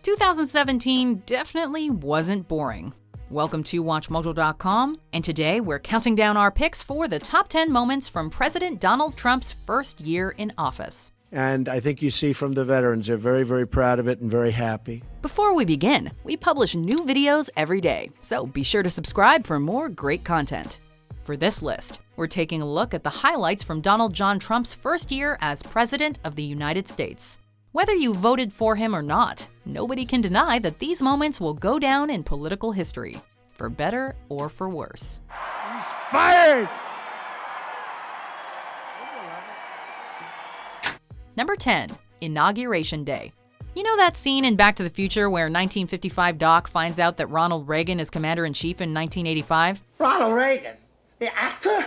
2017 definitely wasn't boring. Welcome to WatchMojo.com, and today we're counting down our picks for the top 10 moments from President Donald Trump's first year in office. And I think you see from the veterans, they're very, very proud of it and very happy. Before we begin, we publish new videos every day, so be sure to subscribe for more great content. For this list, we're taking a look at the highlights from Donald John Trump's first year as President of the United States. Whether you voted for him or not, nobody can deny that these moments will go down in political history, for better or for worse. He's fired! Number 10, Inauguration Day. You know that scene in Back to the Future where 1955 Doc finds out that Ronald Reagan is Commander-in-Chief in 1985? Ronald Reagan? The actor?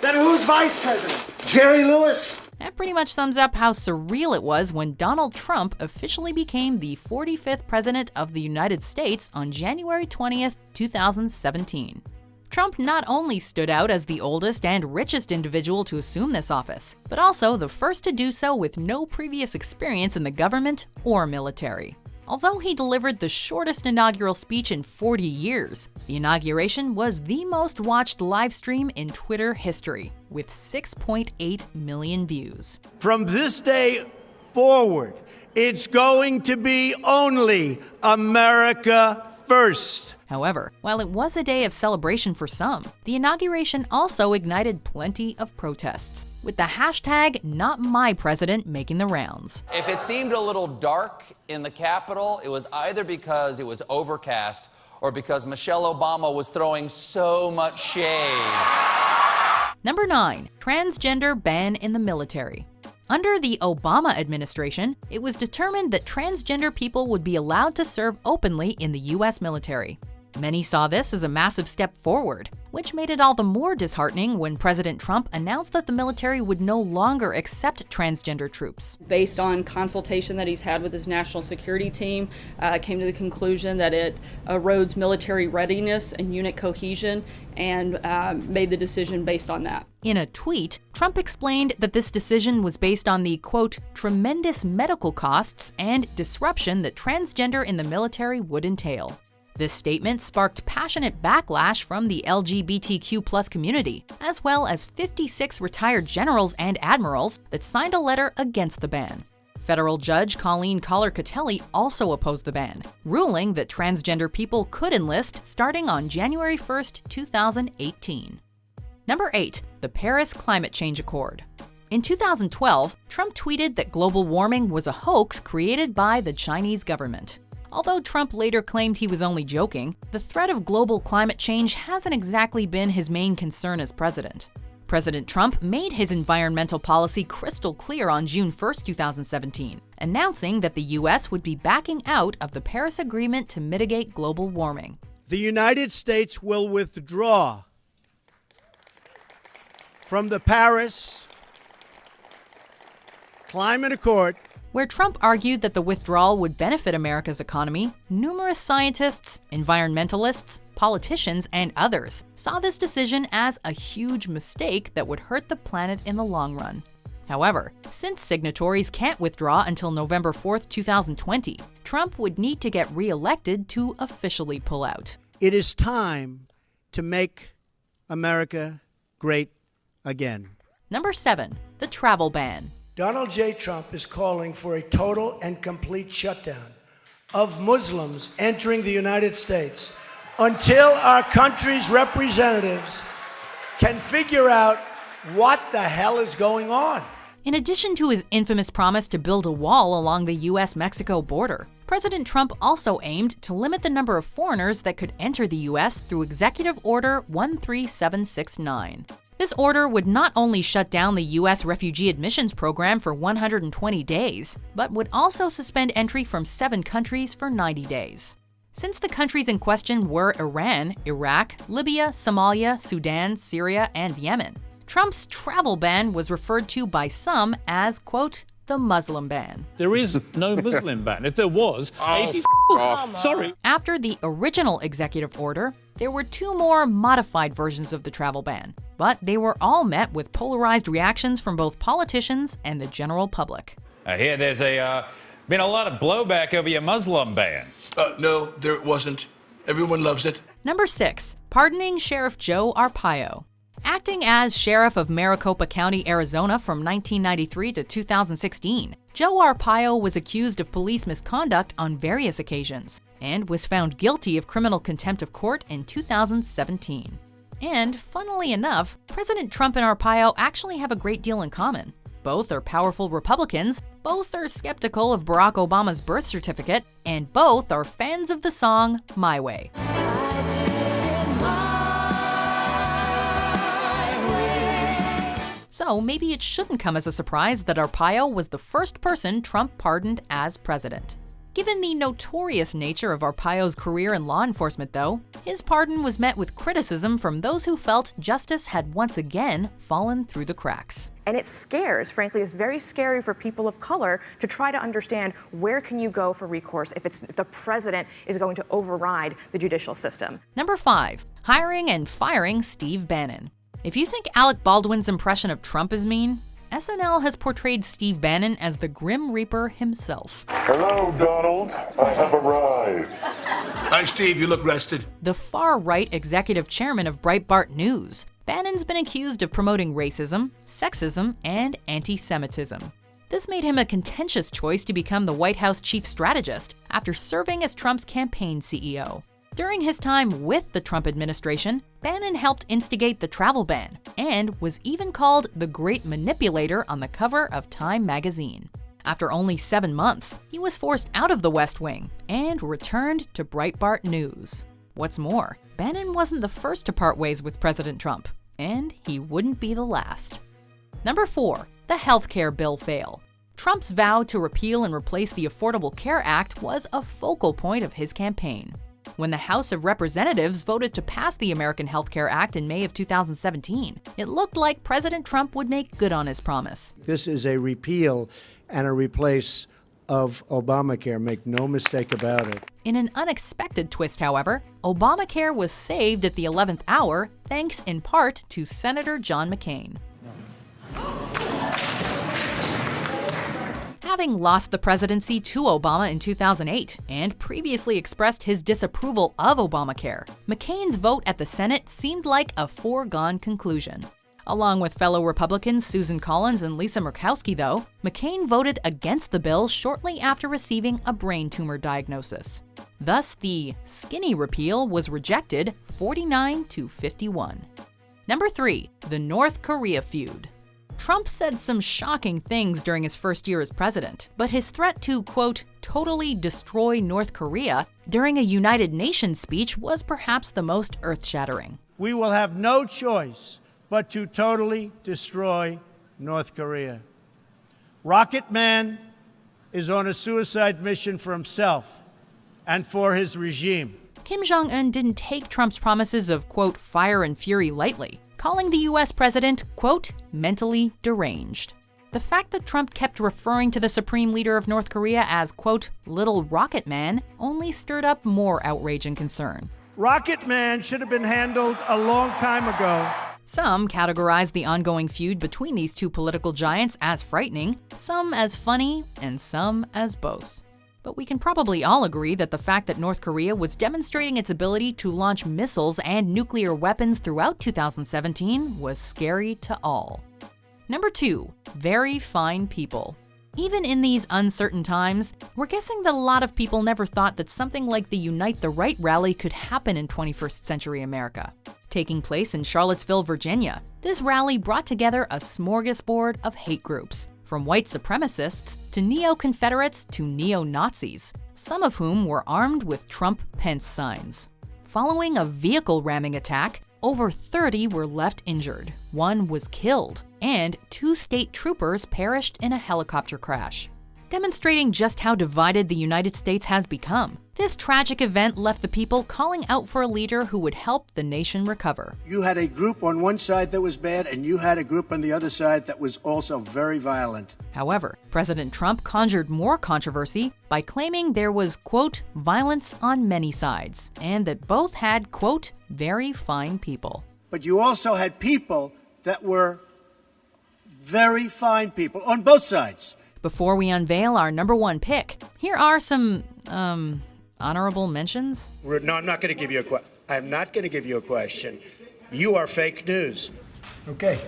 Then who's vice president? Jerry Lewis? That pretty much sums up how surreal it was when Donald Trump officially became the 45th President of the United States on January 20th, 2017. Trump not only stood out as the oldest and richest individual to assume this office, but also the first to do so with no previous experience in the government or military. Although he delivered the shortest inaugural speech in 40 years, the inauguration was the most watched live stream in Twitter history, with 6.8 million views. From this day forward, it's going to be only America first. However, while it was a day of celebration for some, the inauguration also ignited plenty of protests, with the hashtag #NotMyPresident making the rounds. If it seemed a little dark in the Capitol, it was either because it was overcast or because Michelle Obama was throwing so much shade. Number 9, Transgender Ban in the military. Under the Obama administration, it was determined that transgender people would be allowed to serve openly in the U.S. military. Many saw this as a massive step forward, which made it all the more disheartening when President Trump announced that the military would no longer accept transgender troops. Based on consultation that he's had with his national security team, came to the conclusion that it erodes military readiness and unit cohesion, and made the decision based on that. In a tweet, Trump explained that this decision was based on the, quote, tremendous medical costs and disruption that transgender in the military would entail. This statement sparked passionate backlash from the LGBTQ+ community, as well as 56 retired generals and admirals that signed a letter against the ban. Federal Judge Colleen Collar-Catelli also opposed the ban, ruling that transgender people could enlist starting on January 1st, 2018. Number 8, the Paris Climate Change Accord. In 2012, Trump tweeted that global warming was a hoax created by the Chinese government. Although Trump later claimed he was only joking, the threat of global climate change hasn't exactly been his main concern as president. President Trump made his environmental policy crystal clear on June 1, 2017, announcing that the U.S. would be backing out of the Paris Agreement to mitigate global warming. The United States will withdraw from the Paris Climate Accord. Where Trump argued that the withdrawal would benefit America's economy, numerous scientists, environmentalists, politicians, and others saw this decision as a huge mistake that would hurt the planet in the long run. However, since signatories can't withdraw until November 4, 2020, Trump would need to get re-elected to officially pull out. It is time to make America great again. Number 7, the travel ban. Donald J. Trump is calling for a total and complete shutdown of Muslims entering the United States until our country's representatives can figure out what the hell is going on. In addition to his infamous promise to build a wall along the U.S.-Mexico border, President Trump also aimed to limit the number of foreigners that could enter the U.S. through Executive Order 13769. This order would not only shut down the U.S. refugee admissions program for 120 days, but would also suspend entry from 7 countries for 90 days. Since the countries in question were Iran, Iraq, Libya, Somalia, Sudan, Syria, and Yemen, Trump's travel ban was referred to by some as, quote, the Muslim ban. There is no Muslim ban. If there was, 80 sorry. After the original executive order, there were 2 more modified versions of the travel ban, but they were all met with polarized reactions from both politicians and the general public. Here there's a Been a lot of blowback over your Muslim ban. No, there wasn't. Everyone loves it. Number 6. Pardoning Sheriff Joe Arpaio. Acting as sheriff of Maricopa County, Arizona from 1993 to 2016, Joe Arpaio was accused of police misconduct on various occasions and was found guilty of criminal contempt of court in 2017. And, funnily enough, President Trump and Arpaio actually have a great deal in common. Both are powerful Republicans, both are skeptical of Barack Obama's birth certificate, and both are fans of the song My Way. So maybe it shouldn't come as a surprise that Arpaio was the first person Trump pardoned as president. Given the notorious nature of Arpaio's career in law enforcement, though, his pardon was met with criticism from those who felt justice had once again fallen through the cracks. And it scares, frankly, it's very scary for people of color to try to understand where can you go for recourse if the president is going to override the judicial system. Number 5. Hiring and firing Steve Bannon. If you think Alec Baldwin's impression of Trump is mean, SNL has portrayed Steve Bannon as the Grim Reaper himself. Hello, Donald. I have arrived. Hi, Steve. You look rested. The far-right executive chairman of Breitbart News, Bannon's been accused of promoting racism, sexism, and anti-Semitism. This made him a contentious choice to become the White House chief strategist after serving as Trump's campaign CEO. During his time with the Trump administration, Bannon helped instigate the travel ban and was even called the Great Manipulator on the cover of Time magazine. After only 7 months, he was forced out of the West Wing and returned to Breitbart News. What's more, Bannon wasn't the first to part ways with President Trump, and he wouldn't be the last. Number 4. The healthcare bill fail. Trump's vow to repeal and replace the Affordable Care Act was a focal point of his campaign. When the House of Representatives voted to pass the American Health Care Act in May of 2017, it looked like President Trump would make good on his promise. This is a repeal and a replace of Obamacare. Make no mistake about it. In an unexpected twist, however, Obamacare was saved at the 11th hour thanks in part to Senator John McCain. Having lost the presidency to Obama in 2008 and previously expressed his disapproval of Obamacare, McCain's vote at the Senate seemed like a foregone conclusion. Along with fellow Republicans Susan Collins and Lisa Murkowski, though, McCain voted against the bill shortly after receiving a brain tumor diagnosis. Thus, the skinny repeal was rejected 49-51. Number 3. The North Korea feud. Trump said some shocking things during his first year as president, but his threat to, quote, totally destroy North Korea during a United Nations speech was perhaps the most earth-shattering. We will have no choice but to totally destroy North Korea. Rocket Man is on a suicide mission for himself and for his regime. Kim Jong-un didn't take Trump's promises of, quote, fire and fury lightly, calling the US president, quote, mentally deranged. The fact that Trump kept referring to the supreme leader of North Korea as, quote, little Rocket Man only stirred up more outrage and concern. Rocket Man should have been handled a long time ago. Some categorize the ongoing feud between these two political giants as frightening, some as funny, and some as both. But we can probably all agree that the fact that North Korea was demonstrating its ability to launch missiles and nuclear weapons throughout 2017 was scary to all. Number 2. Very fine people. Even in these uncertain times, we're guessing that a lot of people never thought that something like the Unite the Right rally could happen in 21st century America. Taking place in Charlottesville, Virginia, this rally brought together a smorgasbord of hate groups, from white supremacists to neo-Confederates to neo-Nazis, some of whom were armed with Trump-Pence signs. Following a vehicle ramming attack, over 30 were left injured, 1 was killed, and 2 state troopers perished in a helicopter crash. Demonstrating just how divided the United States has become, this tragic event left the people calling out for a leader who would help the nation recover. You had a group on one side that was bad, and you had a group on the other side that was also very violent. However, President Trump conjured more controversy by claiming there was, quote, violence on many sides, and that both had, quote, very fine people. But you also had people that were very fine people on both sides. Before we unveil our number one pick, here are some, honorable mentions. No, I'm not going to give you a question. I'm not going to give you a question. You are fake news. Okay.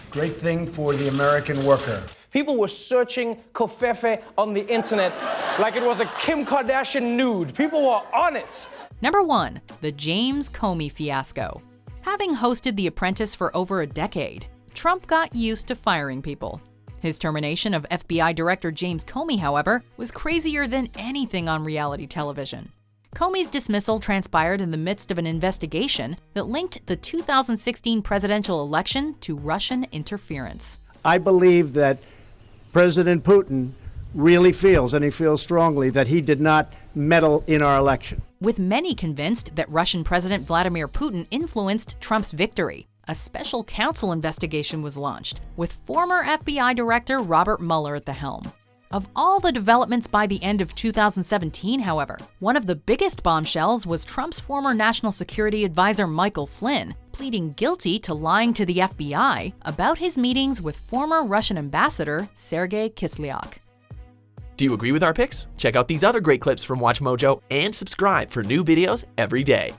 Great thing for the American worker. People were searching Covfefe on the internet like it was a Kim Kardashian nude. People were on it. Number 1, the James Comey fiasco. Having hosted The Apprentice for over a decade, Trump got used to firing people. His termination of FBI Director James Comey, however, was crazier than anything on reality television. Comey's dismissal transpired in the midst of an investigation that linked the 2016 presidential election to Russian interference. I believe that President Putin really feels, and he feels strongly, that he did not meddle in our election. With many convinced that Russian President Vladimir Putin influenced Trump's victory, a special counsel investigation was launched, with former FBI Director Robert Mueller at the helm. Of all the developments by the end of 2017, however, one of the biggest bombshells was Trump's former National Security Advisor Michael Flynn pleading guilty to lying to the FBI about his meetings with former Russian Ambassador Sergei Kislyak. Do you agree with our picks? Check out these other great clips from WatchMojo and subscribe for new videos every day.